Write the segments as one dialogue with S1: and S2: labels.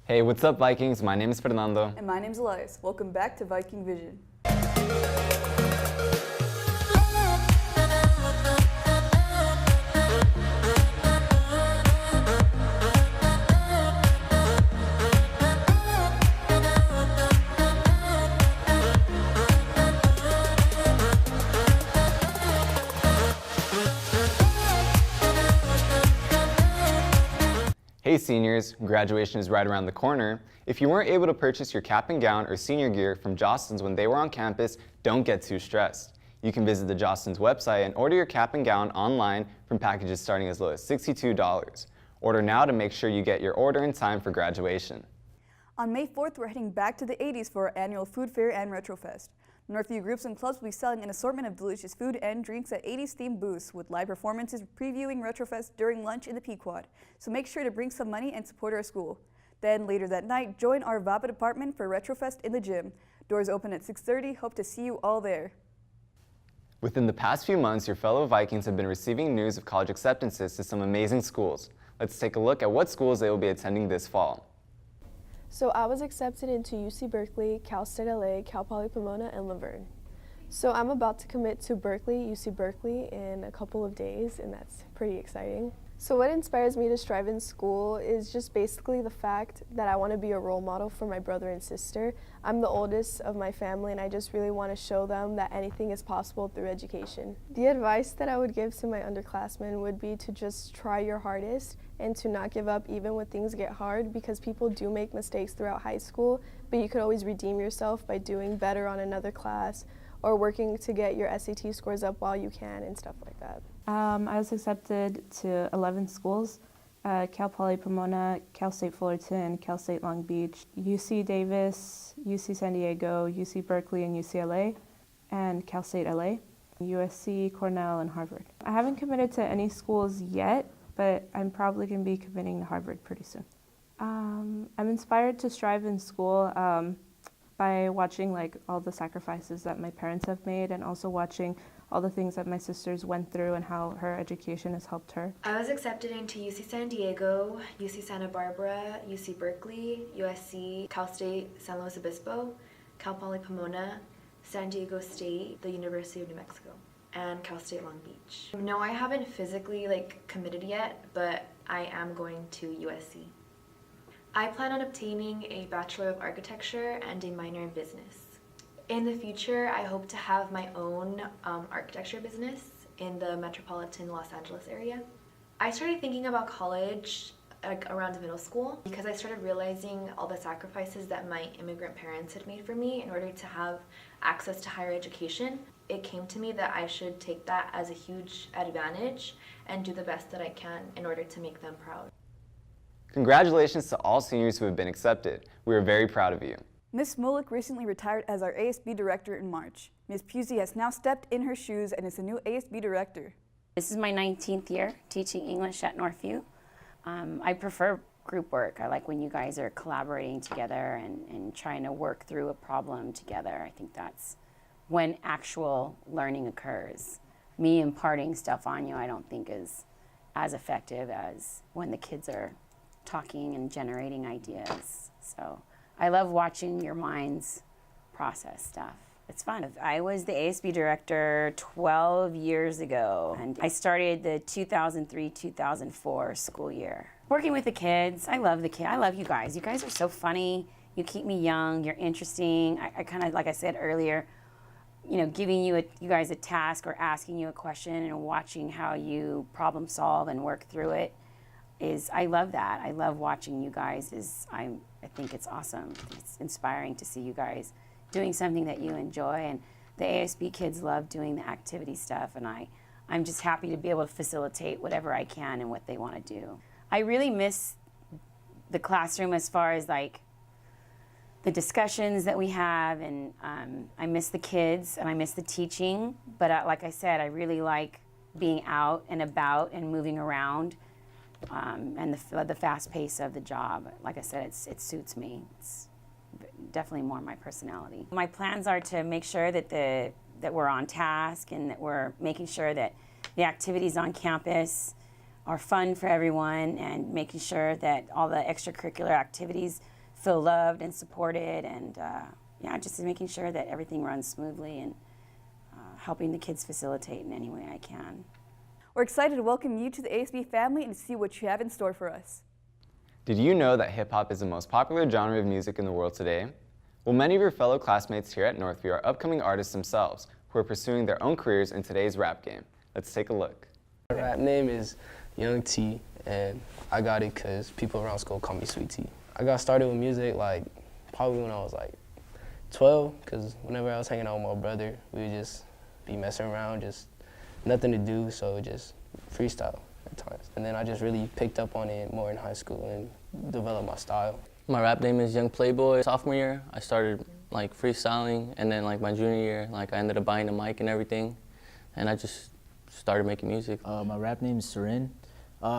S1: Hey, what's up, Vikings? My name is Fernando.
S2: And my name's Elias. Welcome back to Viking Vision.
S1: Hey seniors, graduation is right around the corner. If you weren't able to purchase your cap and gown or senior gear from Jostens when they were on campus, don't get too stressed. You can visit the Jostens website and order your cap and gown online from packages starting as low as $62. Order now to make sure you get your order in time for graduation.
S2: On May 4th, we're heading back to the 80s for our annual food fair and Retrofest. Northview groups and clubs will be selling an assortment of delicious food and drinks at 80s themed booths with live performances previewing Retrofest during lunch in the Pequod. So make sure to bring some money and support our school. Then later that night, join our VAPA department for Retrofest in the gym. Doors open at 6:30. Hope to see you all there.
S1: Within the past few months, your fellow Vikings have been receiving news of college acceptances to some amazing schools. Let's take a look at what schools they will be attending this fall.
S3: So I was accepted into UC Berkeley, Cal State LA, Cal Poly Pomona, and Laverne. So I'm about to commit to Berkeley, UC Berkeley in a couple of days, and that's pretty exciting. So what inspires me to strive in school is just basically the fact that I want to be a role model for my brother and sister. I'm the oldest of my family, and I just really want to show them that anything is possible through education. The advice that I would give to my underclassmen would be to just try your hardest and to not give up even when things get hard, because people do make mistakes throughout high school, but you could always redeem yourself by doing better on another class or working to get your SAT scores up while you can and stuff like that.
S4: I was accepted to 11 schools, Cal Poly Pomona, Cal State Fullerton, Cal State Long Beach, UC Davis, UC San Diego, UC Berkeley and UCLA, and Cal State LA, USC, Cornell, and Harvard. I haven't committed to any schools yet, but I'm probably going to be committing to Harvard pretty soon. I'm inspired to strive in school by watching all the sacrifices that my parents have made, and also watching all the things that my sisters went through and how her education has helped her.
S5: I was accepted into UC San Diego, UC Santa Barbara, UC Berkeley, USC, Cal State San Luis Obispo, Cal Poly Pomona, San Diego State, the University of New Mexico, and Cal State Long Beach. No, I haven't physically committed yet, but I am going to USC. I plan on obtaining a Bachelor of Architecture and a minor in business. In the future, I hope to have my own architecture business in the metropolitan Los Angeles area. I started thinking about college around middle school because I started realizing all the sacrifices that my immigrant parents had made for me in order to have access to higher education. It came to me that I should take that as a huge advantage and do the best that I can in order to make them proud.
S1: Congratulations to all seniors who have been accepted. We are very proud of you.
S2: Ms. Mullick recently retired as our ASB director in March. Ms. Pusey has now stepped in her shoes and is the new ASB director.
S6: This is my 19th year teaching English at Northview. I prefer group work. I like when you guys are collaborating together and trying to work through a problem together. I think that's when actual learning occurs. Me imparting stuff on you I don't think is as effective as when the kids are talking and generating ideas. So I love watching your minds process stuff. It's fun. I was the ASB director 12 years ago, and I started the 2003-2004 school year. Working with the kids, I love the kids. I love you guys. You guys are so funny. You keep me young. You're interesting. I kind of, like I said earlier, giving you guys a task or asking you a question and watching how you problem solve and work through it I love that. I love watching you guys. I think it's awesome. It's inspiring to see you guys doing something that you enjoy, and the ASB kids love doing the activity stuff, and I'm just happy to be able to facilitate whatever I can and what they want to do. I really miss the classroom as far as the discussions that we have, and I miss the kids and I miss the teaching, but like I said, I really like being out and about and moving around. And the fast pace of the job. Like I said, it suits me. It's definitely more my personality. My plans are to make sure that we're on task and that we're making sure that the activities on campus are fun for everyone, and making sure that all the extracurricular activities feel loved and supported, and yeah, just making sure that everything runs smoothly and helping the kids facilitate in any way I can.
S2: We're excited to welcome you to the ASB family and to see what you have in store for us.
S1: Did you know that hip-hop is the most popular genre of music in the world today? Well, many of your fellow classmates here at Northview are upcoming artists themselves who are pursuing their own careers in today's rap game. Let's take a look.
S7: My rap name is Young T, and I got it because people around school call me Sweet T. I got started with music probably when I was 12, because whenever I was hanging out with my brother, we would just be messing around, just nothing to do, so just freestyle at times. And then I just really picked up on it more in high school and developed my style.
S8: My rap name is Young Playboy. Sophomore year, I started freestyling, and then my junior year, I ended up buying a mic and everything, and I just started making music.
S9: My rap name is Seren.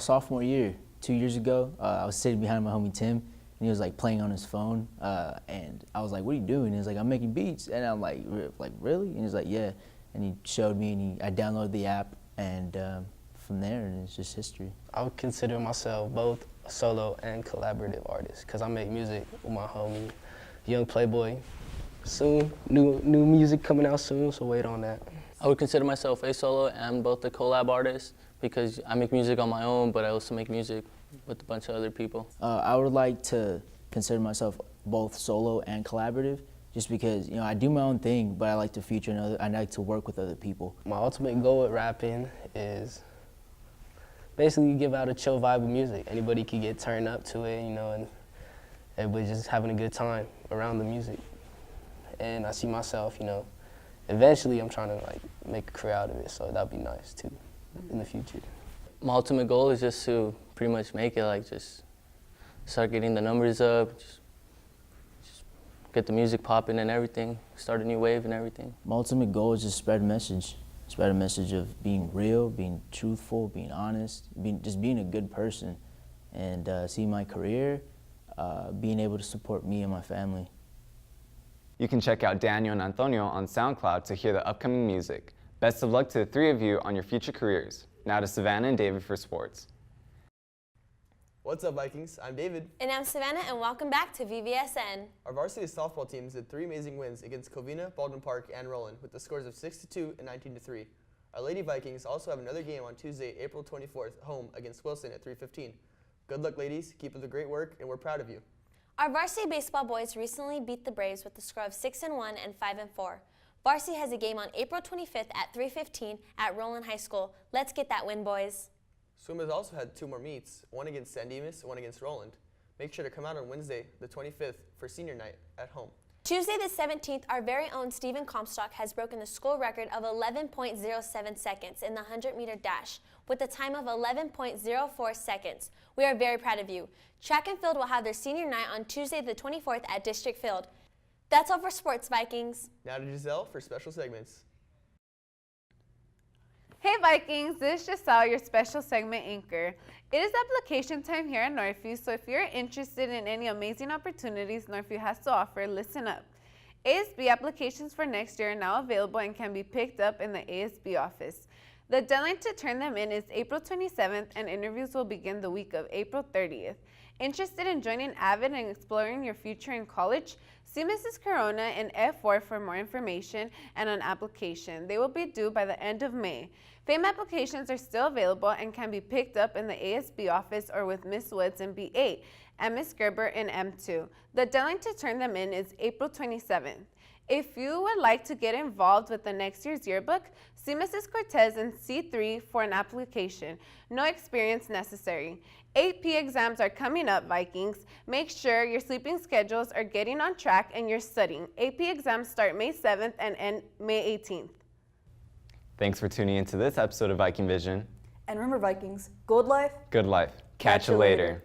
S9: Sophomore year, 2 years ago, I was sitting behind my homie Tim, and he was playing on his phone, and I was like, "What are you doing?" He was like, "I'm making beats," and I'm like, "Really?" And he's like, "Yeah," and he showed me, and I downloaded the app, and from there, and it's just history.
S7: I would consider myself both a solo and collaborative artist, because I make music with my homie Young Playboy. Soon, new music coming out soon, so wait on that.
S8: I would consider myself a solo and both a collab artist because I make music on my own, but I also make music with a bunch of other people.
S9: I would like to consider myself both solo and collaborative, just because I do my own thing, but I like to feature I like to work with other people.
S7: My ultimate goal with rapping is basically give out a chill vibe of music. Anybody could get turned up to it, and everybody's just having a good time around the music. And I see myself, eventually I'm trying to make a career out of it, so that'd be nice too in the future.
S8: My ultimate goal is just to pretty much make it, just start getting the numbers up, just get the music popping and everything, start a new wave and everything.
S9: My ultimate goal is just spread a message of being real, being truthful, being honest, just being a good person, and see my career being able to support me and my family.
S1: You can check out Daniel and Antonio on SoundCloud to hear the upcoming music. Best of luck to the three of you on your future careers. Now to Savannah and David for sports.
S10: What's up, Vikings? I'm David.
S11: And I'm Savannah, and welcome back to VVSN.
S10: Our varsity softball teams had 3 amazing wins against Covina, Baldwin Park, and Roland, with the scores of 6-2 and 19-3. Our Lady Vikings also have another game on Tuesday, April 24th, home against Wilson at 3:15. Good luck, ladies. Keep up the great work, and we're proud of you.
S11: Our varsity baseball boys recently beat the Braves with a score of 6-1 and 5-4. Varsity has a game on April 25th at 3:15 at Roland High School. Let's get that win, boys.
S10: Swim has also had 2 more meets, one against San Dimas and one against Roland. Make sure to come out on Wednesday, the 25th, for senior night at home.
S11: Tuesday the 17th, our very own Stephen Comstock has broken the school record of 11.07 seconds in the 100-meter dash with a time of 11.04 seconds. We are very proud of you. Track and field will have their senior night on Tuesday the 24th at District Field. That's all for sports, Vikings.
S10: Now to Giselle for special segments.
S12: Hey Vikings, this is Giselle, your special segment anchor. It is application time here at Northview, so if you're interested in any amazing opportunities Northview has to offer, listen up. ASB applications for next year are now available and can be picked up in the ASB office. The deadline to turn them in is April 27th, and interviews will begin the week of April 30th. Interested in joining AVID and exploring your future in college? See Mrs. Corona in F4 for more information and an application. They will be due by the end of May. FAME applications are still available and can be picked up in the ASB office or with Ms. Woods in B8 and Ms. Gerber in M2. The deadline to turn them in is April 27th. If you would like to get involved with the next year's yearbook, see Mrs. Cortez in C3 for an application. No experience necessary. AP exams are coming up, Vikings. Make sure your sleeping schedules are getting on track and you're studying. AP exams start May 7th and end May 18th.
S1: Thanks for tuning into this episode of Viking Vision.
S2: And remember, Vikings, good life.
S1: Good life. Catch you later.